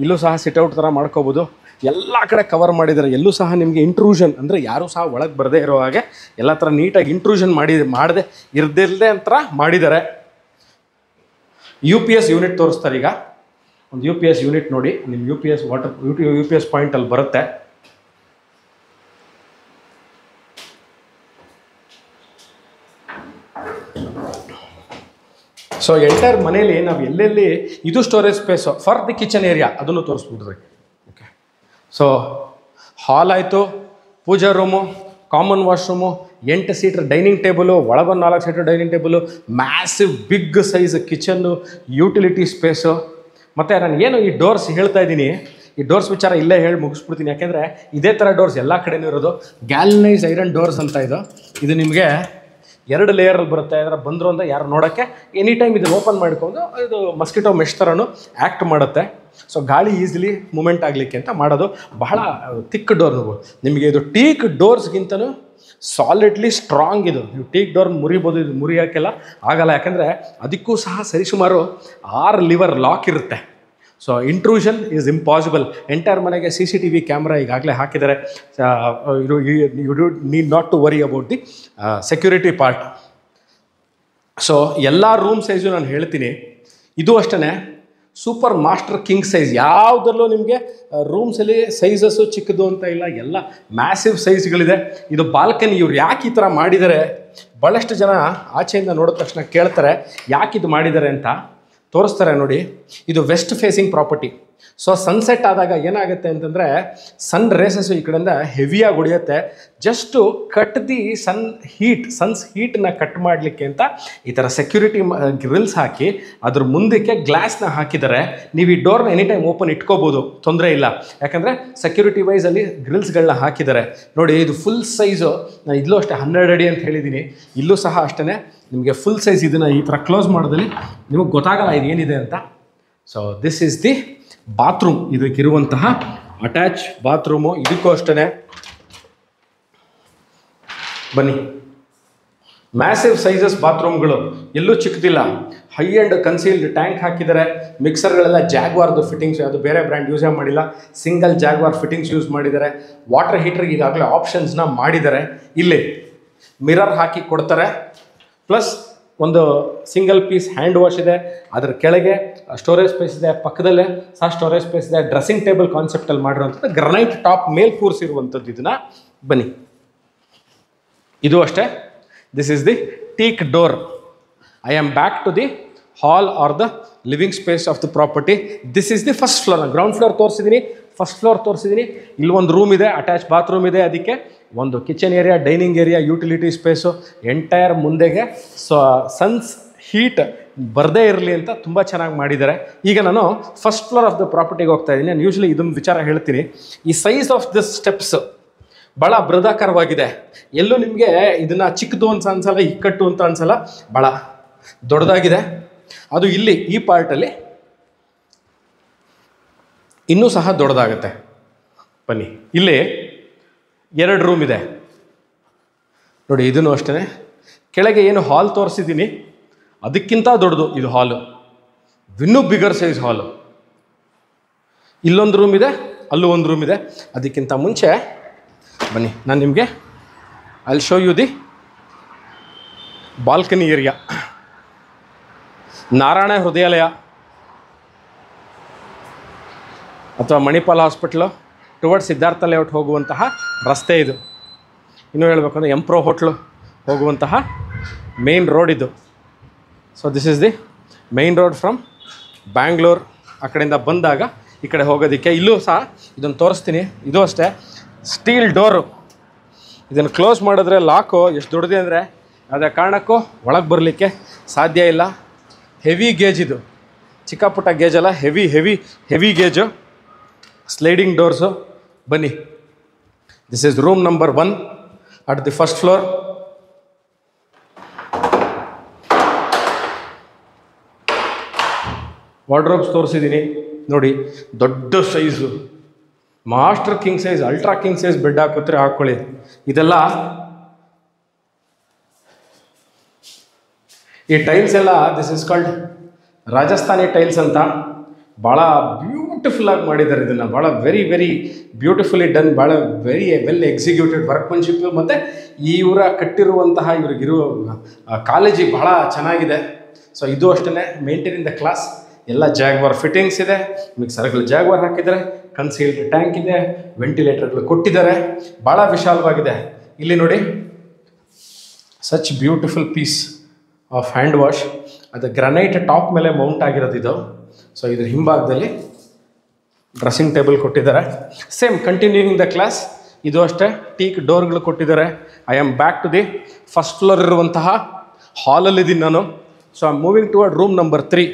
ಇಲ್ಲೂ ಸಹ ಸಿಟ್ಔಟ್ ಥರ ಮಾಡ್ಕೋಬೋದು. ಎಲ್ಲ ಕಡೆ ಕವರ್ ಮಾಡಿದ್ದಾರೆ. ಎಲ್ಲೂ ಸಹ ನಿಮಗೆ ಇಂಟ್ರೂಷನ್ ಅಂದರೆ ಯಾರೂ ಸಹ ಒಳಗೆ ಬರದೇ ಇರೋ ಹಾಗೆ ಎಲ್ಲ ಥರ ನೀಟಾಗಿ ಇಂಟ್ರೂಷನ್ ಮಾಡದೆ ಇರದಿಲ್ಲದೆ ಅಂತ ಮಾಡಿದ್ದಾರೆ. UPS ಯೂನಿಟ್ ತೋರಿಸ್ತಾರೆ. ಈಗ ಒಂದು UPS ಯೂನಿಟ್ ನೋಡಿ. ನಿಮ್ಮ UPS ಪಾಯಿಂಟಲ್ಲಿ ಬರುತ್ತೆ. ಸೊ ಎಂಟೈರ್ ಮನೇಲಿ ನಾವು ಎಲ್ಲೆಲ್ಲಿ ಇದು storage space for the kitchen area ಅದನ್ನು ತೋರಿಸ್ಬಿಡ್ರಿ. ಓಕೆ, ಸೊ ಹಾಲ್ ಆಯಿತು, puja room, common washroom, 8 seater dining table, ಒಳಗೊಂದು 4 seater dining table, massive big size kitchen, utility space. ಮತ್ತು ನಾನು ಏನು ಈ ಡೋರ್ಸ್ ಹೇಳ್ತಾ ಇದ್ದೀನಿ, ಈ ಡೋರ್ಸ್ ವಿಚಾರ ಇಲ್ಲೇ ಹೇಳಿ ಮುಗಿಸ್ಬಿಡ್ತೀನಿ. ಯಾಕೆಂದರೆ ಇದೇ ಥರ ಡೋರ್ಸ್ ಎಲ್ಲ ಕಡೆಯೂ ಇರೋದು. ಗ್ಯಾಲ್ವನೈಸ್ಡ್ ಐರನ್ ಡೋರ್ಸ್ ಅಂತ ಇದು ನಿಮಗೆ 2 ಲೇಯರಲ್ಲಿ ಬರುತ್ತೆ. ಅದರ ಬಂದರು ಅಂತ ಯಾರು ನೋಡೋಕ್ಕೆ ಎನಿ ಟೈಮ್ ಇದನ್ನು ಓಪನ್ ಮಾಡ್ಕೊಂಡು ಇದು ಮಸ್ಕಿಟೋ ಮೆಶ್ ಥರನೂ ಆ್ಯಕ್ಟ್ ಮಾಡುತ್ತೆ. ಸೊ ಗಾಳಿ ಈಸಿಲಿ ಮೂಮೆಂಟ್ ಆಗಲಿಕ್ಕೆ ಅಂತ ಮಾಡೋದು. ಬಹಳ ತಿಕ್ ಡೋರ್. ನಿಮಗೆ ಇದು ಟೀಕ್ ಡೋರ್ಸ್ಗಿಂತನೂ ಸಾಲಿಡ್ಲಿ ಸ್ಟ್ರಾಂಗ್ ಇದು. ನೀವು ಟೀಕ್ ಡೋರ್ ಮುರಿಬೋದು, ಇದು ಮುರಿಯೋಕ್ಕೆಲ್ಲ ಆಗಲ್ಲ. ಯಾಕಂದರೆ ಅದಕ್ಕೂ ಸಹ ಸರಿಸುಮಾರು 6 ಲಿವರ್ ಲಾಕ್ ಇರುತ್ತೆ. So intrusion is impossible. Entire ಮನೆಗೆ CCTV ಕ್ಯಾಮ್ರಾ ಈಗಾಗಲೇ ಹಾಕಿದ್ದಾರೆ. You do need not to worry about the security part. So ಎಲ್ಲ ರೂಮ್ ಸೈಜು ನಾನು ಹೇಳ್ತೀನಿ. ಇದು ಅಷ್ಟೇ ಸೂಪರ್ ಮಾಸ್ಟರ್ ಕಿಂಗ್ ಸೈಜ್. ಯಾವುದರಲ್ಲೂ ನಿಮಗೆ ರೂಮ್ಸಲ್ಲಿ ಸೈಜಸ್ಸು ಚಿಕ್ಕದು ಅಂತ ಇಲ್ಲ, ಎಲ್ಲ ಮ್ಯಾಸಿವ್ ಸೈಜ್ಗಳಿದೆ. ಇದು ಬಾಲ್ಕನಿ. ಇವ್ರು ಯಾಕೆ ಈ ಥರ ಮಾಡಿದ್ದಾರೆ, ಭಾಳಷ್ಟು ಜನ ಆಚೆಯಿಂದ ನೋಡಿದ ತಕ್ಷಣ ಕೇಳ್ತಾರೆ ಯಾಕೆ ಇದು ಮಾಡಿದ್ದಾರೆ ಅಂತ. ತೋರಿಸ್ತಾರೆ ನೋಡಿ. ಇದು west facing property. So sunset ಆದಾಗ ಏನಾಗುತ್ತೆ ಅಂತಂದರೆ ಸನ್ ರೇಸಸ್ಸು ಈ ಕಡೆಯಿಂದ ಹೆವಿಯಾಗಿ ಹೊಡೆಯುತ್ತೆ. ಜಸ್ಟು ಕಟ್ ದಿ ಸನ್ಸ್ ಹೀಟನ್ನ ಕಟ್ ಮಾಡಲಿಕ್ಕೆ ಅಂತ ಈ ಥರ ಸೆಕ್ಯೂರಿಟಿ ಗ್ರಿಲ್ಸ್ ಹಾಕಿ ಅದ್ರ ಮುಂದಕ್ಕೆ ಗ್ಲಾಸ್ನ ಹಾಕಿದ್ದಾರೆ. ನೀವು ಈ ಡೋರ್ನ ಎನಿ ಟೈಮ್ ಓಪನ್ ಇಟ್ಕೋಬೋದು, ತೊಂದರೆ ಇಲ್ಲ. ಯಾಕಂದರೆ ಸೆಕ್ಯೂರಿಟಿ ವೈಸಲ್ಲಿ ಗ್ರಿಲ್ಸ್ಗಳನ್ನ ಹಾಕಿದ್ದಾರೆ ನೋಡಿ. ಇದು ಫುಲ್ ಸೈಜು. ನಾನು ಇಲ್ಲೂ ಅಷ್ಟೇ 12 ಅಡಿ ಅಂತ ಹೇಳಿದ್ದೀನಿ. ಇಲ್ಲೂ ಸಹ ಅಷ್ಟೇ ನಿಮಗೆ ಫುಲ್ ಸೈಜ್. ಇದನ್ನು ಈ ಥರ ಕ್ಲೋಸ್ ಮಾಡೋದಲ್ಲಿ ನಿಮಗೆ ಗೊತ್ತಾಗಲ್ಲ ಇದು ಏನಿದೆ ಅಂತ. So this is the bathroom. ಇದಕ್ಕಿರುವಂತಹ ಅಟ್ಯಾಚ್ ಬಾತ್ರೂಮು. ಇದಕ್ಕೂ ಅಷ್ಟೇ ಬನ್ನಿ, ಮ್ಯಾಸಿವ್ ಸೈಜಸ್ ಬಾತ್ರೂಮ್ಗಳು, ಎಲ್ಲೂ ಚಿಕ್ಕದಿಲ್ಲ. ಹೈ ಆ್ಯಂಡ್ ಕನ್ಸೀಲ್ಡ್ ಟ್ಯಾಂಕ್ ಹಾಕಿದ್ದಾರೆ. ಮಿಕ್ಸರ್ಗಳೆಲ್ಲ ಜಾಗ್ವಾರ್ದು ಫಿಟ್ಟಿಂಗ್ಸ್, ಅದು ಬೇರೆ ಬ್ರ್ಯಾಂಡ್ ಯೂಸೇ ಮಾಡಿಲ್ಲ. ಸಿಂಗಲ್ ಜಾಗ್ವಾರ್ ಫಿಟ್ಟಿಂಗ್ಸ್ ಯೂಸ್ ಮಾಡಿದ್ದಾರೆ. ವಾಟರ್ ಹೀಟ್ರಿಗೆ ಈಗಾಗಲೇ ಆಪ್ಷನ್ಸ್ನ ಮಾಡಿದ್ದಾರೆ. ಇಲ್ಲಿ ಮಿರರ್ ಹಾಕಿ ಕೊಡ್ತಾರೆ. ಪ್ಲಸ್ ಒಂದು ಸಿಂಗಲ್ ಪೀಸ್ ಹ್ಯಾಂಡ್ ವಾಶ್ ಇದೆ. ಅದರ ಕೆಳಗೆ ಸ್ಟೋರೇಜ್ ಸ್ಪೇಸ್ ಇದೆ. ಪಕ್ಕದಲ್ಲೇ ಸಹ ಸ್ಟೋರೇಜ್ ಸ್ಪೇಸ್ ಇದೆ. ಡ್ರೆಸ್ಸಿಂಗ್ ಟೇಬಲ್ ಕಾನ್ಸೆಪ್ಟಲ್ಲಿ ಮಾಡಿರುವಂಥದ್ದು ಗ್ರನೈಟ್ ಟಾಪ್ ಮೇಲೆ ಕೂರಿಸಿರುವಂಥದ್ದು. ಇದನ್ನು ಬನ್ನಿ, ಇದು ಅಷ್ಟೇ. This is the teak door. I am back to the hall or the living space of the property. This is the first floor. Ground floor ತೋರಿಸಿದ್ದೀನಿ, ಫಸ್ಟ್ ಫ್ಲೋರ್ ತೋರಿಸಿದ್ದೀನಿ. ಇಲ್ಲೊಂದು ರೂಮ್ ಇದೆ, ಅಟ್ಯಾಚ್ ಬಾತ್ರೂಮ್ ಇದೆ. ಅದಕ್ಕೆ ಒಂದು kitchen area, dining area, utility space entire ಮುಂದೆಗೆ. ಸೊ ಸನ್ಸ್ ಹೀಟ್ ಬರದೇ ಇರಲಿ ಅಂತ ತುಂಬ ಚೆನ್ನಾಗಿ ಮಾಡಿದ್ದಾರೆ. ಈಗ ನಾನು ಫಸ್ಟ್ ಫ್ಲೋರ್ ಆಫ್ ದ ಪ್ರಾಪರ್ಟಿಗೆ ಹೋಗ್ತಾ ಇದ್ದೀನಿ. ನಾನು ಯೂಶ್ವಲಿ ಇದೊಂದು ವಿಚಾರ ಹೇಳ್ತೀನಿ. ಈ ಸೈಜ್ ಆಫ್ ದಿಸ್ ಸ್ಟೆಪ್ಸ್ ಭಾಳ ಬೃಹದಾಕಾರವಾಗಿದೆ. ಎಲ್ಲೂ ನಿಮಗೆ ಇದನ್ನು ಚಿಕ್ಕದು ಅಂತ ಅನ್ಸಲ್ಲ, ಇಕ್ಕಟ್ಟು ಅಂತ ಅನ್ಸಲ್ಲ. ಭಾಳ ದೊಡ್ಡದಾಗಿದೆ. ಅದು ಇಲ್ಲಿ ಈ ಪಾರ್ಟಲ್ಲಿ ಇನ್ನೂ ಸಹ ದೊಡ್ಡದಾಗುತ್ತೆ. ಬನ್ನಿ, ಇಲ್ಲಿ 2 ರೂಮ್ ಇದೆ ನೋಡಿ. ಇದನ್ನು ಅಷ್ಟೇ. ಕೆಳಗೆ ಏನು ಹಾಲ್ ತೋರಿಸಿದ್ದೀನಿ ಅದಕ್ಕಿಂತ ದೊಡ್ಡದು ಇದು ಹಾಲು. ಇನ್ನೂ ಬಿಗರ್ ಸೈಜ್ ಹಾಲು. ಇಲ್ಲೊಂದು ರೂಮ್ ಇದೆ, ಅಲ್ಲೂ ಒಂದು ರೂಮ್ ಇದೆ. ಅದಕ್ಕಿಂತ ಮುಂಚೆ ಬನ್ನಿ, ನಾನು ನಿಮಗೆ I will show you the balcony area. Narayana Hrudayalaya ಅಥವಾ Manipal hospital towards Siddhartha layout ಹೋಗುವಂತಹ ರಸ್ತೆ ಇದು. ಇನ್ನೂ ಹೇಳಬೇಕಂದ್ರೆ ಎಂಪ್ರೋ ಹೋಟ್ಲು ಹೋಗುವಂತಹ ಮೇನ್ ರೋಡ್ ಇದು. So this is the main road from Bangalore. ಆ ಕಡೆಯಿಂದ ಬಂದಾಗ ಈ ಕಡೆ ಹೋಗೋದಕ್ಕೆ. ಇಲ್ಲೂ ಸಹ ಇದನ್ನು ತೋರಿಸ್ತೀನಿ. ಇದು ಅಷ್ಟೇ ಸ್ಟೀಲ್ ಡೋರು. ಇದನ್ನು ಕ್ಲೋಸ್ ಮಾಡಿದ್ರೆ ಲಾಕು ಎಷ್ಟು ದೊಡ್ಡದಿದೆ ಅಂದರೆ ಯಾವುದೇ ಕಾರಣಕ್ಕೂ ಒಳಗೆ ಬರಲಿಕ್ಕೆ ಸಾಧ್ಯ ಇಲ್ಲ. ಹೆವಿ ಗೇಜ್ ಇದು, ಚಿಕ್ಕ ಪುಟ್ಟ ಗೇಜಲ್ಲ, ಹೆವಿ ಗೇಜು. Sliding doors. ಬನ್ನಿ, this is room number 1 at the first floor. Wardrobes ತೋರಿಸಿದ್ದೀನಿ ನೋಡಿ. ದೊಡ್ಡ size, master king size, ultra king size bed ಹಾಕೋತ್ರೆ ಹಾಕ್ಕೊಳ್ಳಿ. ಇದೆಲ್ಲ ಈ ಟೈಲ್ಸ್ ಎಲ್ಲ this is called Rajasthani tiles ಅಂತ. ಭಾಳ ಬ್ಯೂಟಿಫುಲ್ಲಾಗಿ ಮಾಡಿದ್ದಾರೆ ಇದನ್ನು. ಭಾಳ ವೆರಿ ಬ್ಯೂಟಿಫುಲಿ ಡನ್. ಭಾಳ ವೆರಿ ವೆಲ್ ಎಕ್ಸಿಕ್ಯೂಟೆಡ್ ವರ್ಕ್ಮನ್ಶಿಪ್. ಮತ್ತು ಇವರ ಕಟ್ಟಿರುವಂತಹ ಇವ್ರಿಗಿರುವ ಕಾಲೇಜಿ ಭಾಳ ಚೆನ್ನಾಗಿದೆ. ಸೊ ಇದು ಅಷ್ಟೇ ಮೇಂಟೈನ್ ಇನ್ ದ ಕ್ಲಾಸ್. ಎಲ್ಲ ಜಾಗ್ವಾರ್ ಫಿಟ್ಟಿಂಗ್ಸ್ ಇದೆ. ಮಿಕ್ಸರ್ಗಳು ಜಾಗ್ವಾರ್ ಹಾಕಿದ್ದಾರೆ. ಕನ್ಸೀಲ್ಡ್ ಟ್ಯಾಂಕ್ ಇದೆ. ವೆಂಟಿಲೇಟರ್ಗಳು ಕೊಟ್ಟಿದ್ದಾರೆ. ಭಾಳ ವಿಶಾಲವಾಗಿದೆ. ಇಲ್ಲಿ ನೋಡಿ, such beautiful piece of hand wash. ಅದು ಗ್ರನೈಟ್ ಟಾಪ್ ಮೇಲೆ ಮೌಂಟ್ ಆಗಿರೋದು ಇದು. ಸೊ ಇದ್ರ ಹಿಂಭಾಗದಲ್ಲಿ ಡ್ರೆಸ್ಸಿಂಗ್ ಟೇಬಲ್ ಕೊಟ್ಟಿದ್ದಾರೆ. Same continuing the class. ಇದು ಅಷ್ಟೇ ಟೀಕ್ ಡೋರ್ಗಳು ಕೊಟ್ಟಿದ್ದಾರೆ. I am back to the first floor ಇರುವಂತಹ ಹಾಲಲ್ಲಿದ್ದೀನಿ ನಾನು. So I am moving toward room number 3.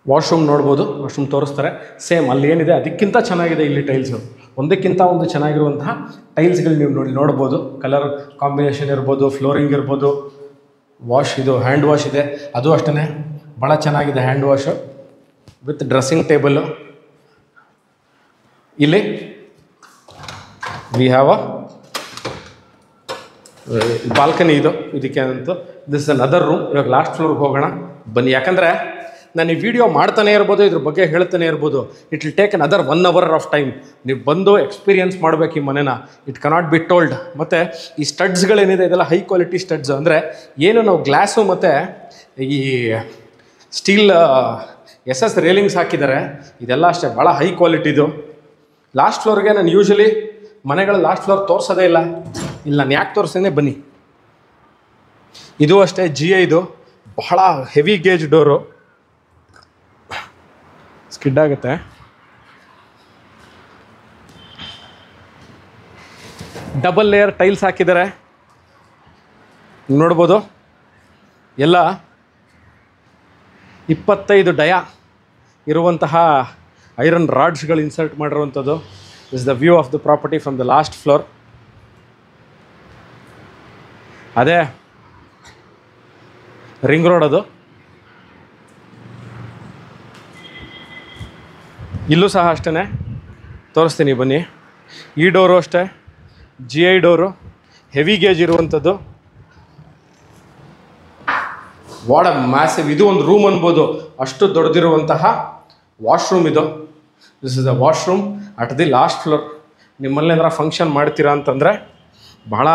Washroom ನೋಡ್ಬೋದು. ವಾಶ್ರೂಮ್ ತೋರಿಸ್ತಾರೆ. ಸೇಮ್ ಅಲ್ಲಿ ಏನಿದೆ ಅದಕ್ಕಿಂತ ಚೆನ್ನಾಗಿದೆ ಇಲ್ಲಿ ಟೈಲ್ಸು. ಒಂದಕ್ಕಿಂತ ಒಂದು ಚೆನ್ನಾಗಿರುವಂತಹ ಟೈಲ್ಸ್ಗಳು ನೀವು ನೋಡ್ಬೋದು. ಕಲರ್ ಕಾಂಬಿನೇಷನ್ ಇರ್ಬೋದು, ಫ್ಲೋರಿಂಗ್ ಇರ್ಬೋದು, ವಾಶ್ ಇದು ಹ್ಯಾಂಡ್ ವಾಶ್ ಇದೆ, ಅದು ಅಷ್ಟೇ ಭಾಳ ಚೆನ್ನಾಗಿದೆ hand wash with dressing table. ಇಲ್ಲಿ ವಿ ಹ್ಯಾವ್ ಅ ಬಾಲ್ಕನಿ ಇದು, ಇದಕ್ಕೆ ಅಂತೂ ದಿಸ್ ಇಸ್ ಅನದರ್ ರೂಮ್. ಇವಾಗ ಲಾಸ್ಟ್ ಫ್ಲೋರ್ಗೆ ಹೋಗೋಣ ಬನ್ನಿ. ಯಾಕಂದರೆ ನಾನು ಈ ವಿಡಿಯೋ ಮಾಡ್ತಾನೆ ಇರ್ಬೋದು, ಇದ್ರ ಬಗ್ಗೆ ಹೇಳ್ತಾನೆ ಇರ್ಬೋದು, it will take another 1 hour of time. ನೀವು ಬಂದು ಎಕ್ಸ್ಪೀರಿಯನ್ಸ್ ಮಾಡಬೇಕು ಈ ಮನೆನ, ಇಟ್ ಕೆನಾಟ್ ಬಿ ಟೋಲ್ಡ್. ಮತ್ತು ಈ ಸ್ಟಡ್ಸ್ಗಳೇನಿದೆ ಇದೆಲ್ಲ ಹೈ ಕ್ವಾಲಿಟಿ ಸ್ಟಡ್ಸ್. ಅಂದರೆ ಏನು ನಾವು ಗ್ಲಾಸು ಮತ್ತು ಈ ಸ್ಟೀಲ್ SS ರೇಲಿಂಗ್ಸ್ ಹಾಕಿದ್ದಾರೆ, ಇದೆಲ್ಲ ಅಷ್ಟೇ ಭಾಳ ಹೈ ಕ್ವಾಲಿಟಿದು. ಲಾಸ್ಟ್ ಫ್ಲೋರ್ಗೆ ನಾನು ಯೂಶ್ವಲಿ ಮನೆಗಳ ಲಾಸ್ಟ್ ಫ್ಲೋರ್ ತೋರಿಸೋದೇ ಇಲ್ಲ. ಇಲ್ಲಿ ನಾನು ಯಾಕೆ ತೋರಿಸ್ತೇನೆ ಬನ್ನಿ. ಇದು ಅಷ್ಟೇ GI ಇದು, ಬಹಳ ಹೆವಿ ಗೇಜ್ ಡೋರು, ಸ್ಕಿಡ್ ಆಗುತ್ತೆ. ಡಬಲ್ ಲೇಯರ್ ಟೈಲ್ಸ್ ಹಾಕಿದ್ದಾರೆ ನೋಡ್ಬೋದು. ಎಲ್ಲ 25 ಡಯಾ ಇರುವಂತಹ ಐರನ್ ರಾಡ್ಸ್ಗಳು ಇನ್ಸರ್ಟ್ ಮಾಡಿರುವಂಥದ್ದು. Is the view of the property from the last floor. ಅದೇ ರಿಂಗ್ ರೋಡ್, ಅದು ಇಲ್ಲೂ ಸಹ ಅಷ್ಟೇ ತೋರಿಸ್ತೀನಿ ಬನ್ನಿ. ಈ ಡೋರು ಅಷ್ಟೇ GI ಡೋರು, ಹೆವಿ ಗೇಜ್ ಇರುವಂಥದ್ದು. ವಾಟ್ ಅ ಮ್ಯಾಸಿವ್, ಇದು ಒಂದು ರೂಮ್ ಅನ್ಬೋದು, ಅಷ್ಟು ದೊಡ್ಡದಿರುವಂತಹ ವಾಶ್ರೂಮ್ ಇದು. This is the washroom at the last floor. ನಿಮ್ಮಲ್ಲಿ ಏನಾರ ಫಂಕ್ಷನ್ ಮಾಡ್ತೀರಾ ಅಂತಂದರೆ ಬಹಳ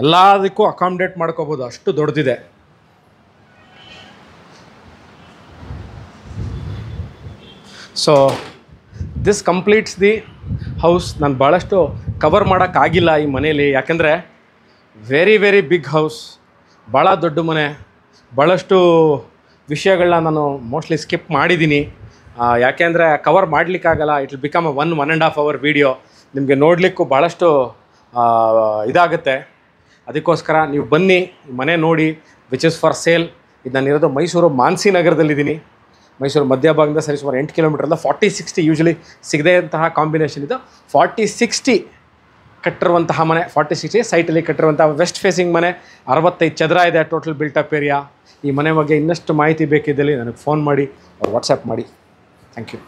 ಎಲ್ಲದಕ್ಕೂ ಅಕಾಮಿಡೇಟ್ ಮಾಡ್ಕೋಬೋದು, ಅಷ್ಟು ದೊಡ್ಡದಿದೆ. So this completes the house. ನಾನು ಭಾಳಷ್ಟು ಕವರ್ ಮಾಡೋಕ್ಕಾಗಿಲ್ಲ ಈ ಮನೇಲಿ, ಯಾಕೆಂದರೆ ವೆರಿ ವೆರಿ ಬಿಗ್ ಹೌಸ್, ಭಾಳ ದೊಡ್ಡ ಮನೆ. ಭಾಳಷ್ಟು ವಿಷಯಗಳನ್ನ ನಾನು ಮೋಸ್ಟ್ಲಿ ಸ್ಕಿಪ್ ಮಾಡಿದ್ದೀನಿ, ಯಾಕೆಂದರೆ ಕವರ್ ಮಾಡಲಿಕ್ಕಾಗಲ್ಲ. It will become 1.5 hour video. ನಿಮಗೆ ನೋಡಲಿಕ್ಕೂ ಭಾಳಷ್ಟು ಇದಾಗುತ್ತೆ. ಅದಕ್ಕೋಸ್ಕರ ನೀವು ಬನ್ನಿ, ಮನೆ ನೋಡಿ, ವಿಚ್ ಇಸ್ ಫಾರ್ ಸೇಲ್. ಇದು ನಾನಿರೋದು ಮೈಸೂರು ಮಾನ್ಸಿ ನಗರದಲ್ಲಿದ್ದೀನಿ. ಮೈಸೂರು ಮಧ್ಯಭಾಗದಿಂದ ಸರಿ ಸುಮಾರು 8 ಕಿಲೋಮೀಟರ್. 40-60 ಯೂಶ್ವಲಿ ಸಿಗದೇ ಅಂತಹ ಕಾಂಬಿನೇಷನ್ ಇದು. 40-60 ಕಟ್ಟಿರುವಂತಹ ಮನೆ, 40-60 ಸೈಟಲ್ಲಿ ಕಟ್ಟಿರುವಂಥ ವೆಸ್ಟ್ ಫೇಸಿಂಗ್ ಮನೆ. 65 ಚದರ ಇದೆ ಟೋಟಲ್ ಬಿಲ್ಟಪ್ ಏರಿಯಾ. ಈ ಮನೆ ಬಗ್ಗೆ ಇನ್ನಷ್ಟು ಮಾಹಿತಿ ಬೇಕಿದ್ದಲ್ಲಿ ನನಗೆ ಫೋನ್ ಮಾಡಿ, ವಾಟ್ಸಪ್ ಮಾಡಿ. Thank you.